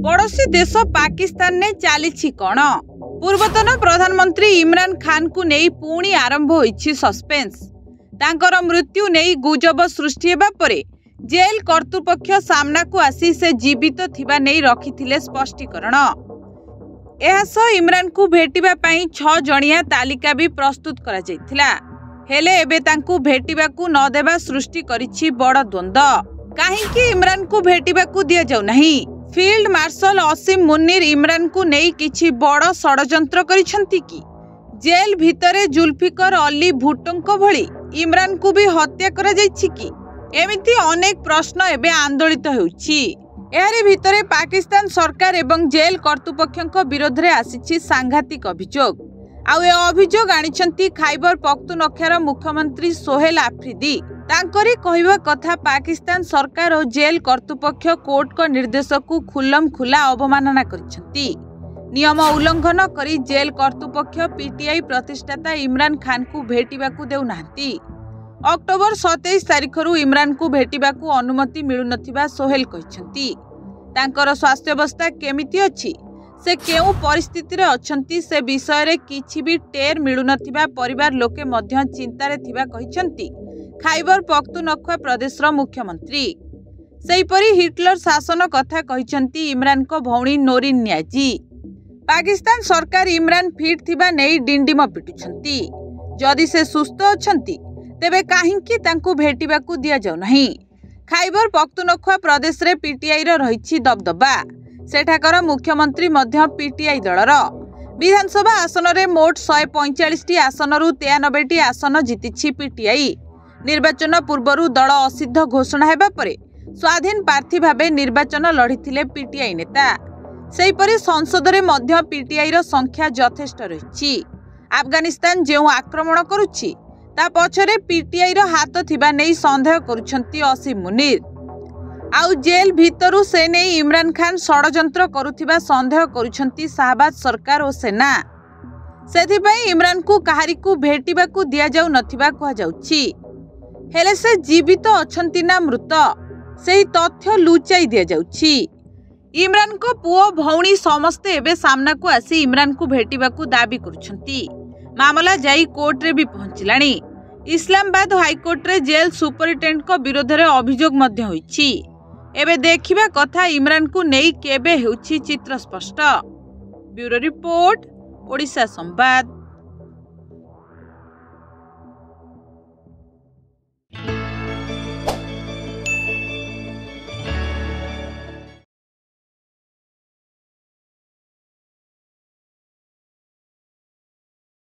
पड़ोसी देश पाकिस्तान ने चली कौन पूर्वतन प्रधानमंत्री इमरान खान को नहीं पुणी आरंभ होइछि सस्पेंस। तांकर मृत्यु नहीं गुजब सृष्टि हेबा परे जेल कर्तृपक्ष सामना को आसी से जीवित थिबा नहीं रखिथिले स्पष्टीकरण। एहासह इमरान को भेटिबा पई 6 जणिया तालिका भी प्रस्तुत करा जायथिला। हेले एबे तांकु भेटिबाकू न देबा सृष्टि करिछि बड़ द्वंद्व। काहेकि इमरान को भेटिबाकू दिया जाउ नाही। फील्ड मार्शल असीम मुन्नीर इमरान को नहीं किछि बड़ षडयंत्र करिसंती कि जेल भितरे जुल्फिकर अली भुट्टों भली इमरान को भी हत्या करा जायछि कि एमिति अनेक प्रश्न एबे आंदोलित होउछि। एहारे भितरे पाकिस्तान सरकार एवं जेल कर्तृपक्षक विरोध में आसिछि सांघातिक अभियोग। आउ ए अभियोग आनिछंती खैबर पख्तूनख्वार मुख्यमंत्री सोहेल आफरीदी। तांकरी कहवा कथा पाकिस्तान सरकार और जेल कर्तृपक्ष कोर्ट को निर्देश को खुल्लम खुला अवमानना करिसंती। नियम उल्लंघन करी जेल कर्तृपक्ष पीटीआई प्रतिष्ठाता इमरान खान को भेटिबाकू देउनांती। अक्टोबर 27 तारिखरू इमरान को भेटिबाकू अनुमति मिलु नथिबा सोहेल कहिसंती। तांकर स्वास्थ्य अवस्था केमिति अछि, से केउ परिस्थिति रे अछंती से विषय रे किछि भी टेर मिलु नथिबा परिवार लोके मध्य चिंता रे थिबा कहिसंती खैबर पख्तूनख्वा प्रदेश मुख्यमंत्री। सेहीपरि हिटलर शासन कथा कहिसंती इमरान को भौणी नोरिन न्याजी। पाकिस्तान सरकार इमरान फिट थिबा नेई डिंडिम पिटुछंती। जदि से सुस्थ अछंती तेबे काहिंकी तांकु भेटिबाकू दिया जाउ नाही। खैबर पख्तूनख्वा प्रदेश रे पीटीआई रो रहिछि दबदबा। सेठाकर मुख्यमंत्री मध्य पीटीआई दलर। विधानसभा आसन रे मोट 145 आसन रु 93 आसन जीतिछि पीटीआई। निर्वाचन पूर्वरु दल असिद्ध घोषणा हेबा परे स्वाधीन प्रार्थी भाबे निर्वाचन लढिथिले पीटीआई नेता। सेहीपरि संसद रे मध्य पीटीआई रो संख्या यथेष्ट रहिछि। अफगानिस्तान जेउ आक्रमण करुछि ता पछरे पीटीआई रो हाथ थिबा नै संदेह करुछंती असीम मुनीर। आउ जेल भितरु से नै इमरान खान षडयंत्र करुथिबा संदेह करुछंती शाहबाज सरकार और सेना। सेथिपई इमरान को काहारी को भेटिबाकू दिया जाउ नथिबा कहा जाउछि। हेले से जीवित अछंती ना मृत सेही तथ्य लुचाई दिया जाउछि। इमरान को पुओ भौणी समस्ते एबे सामना को आसी इमरान को भेटिबाकू दाबी करुछंती। मामला जाई कोर्ट रे भी पहुंचिलाणी। इस्लामाबाद हाईकोर्ट रे जेल सुपरिटेंडेंट को विरोध रे अभियोग मध्य होइछि। एबे देखिबा कथा इमरान को नेई केबे हेउछि चित्र स्पष्ट। ब्यूरो रिपोर्ट, ओडिशा संवाद।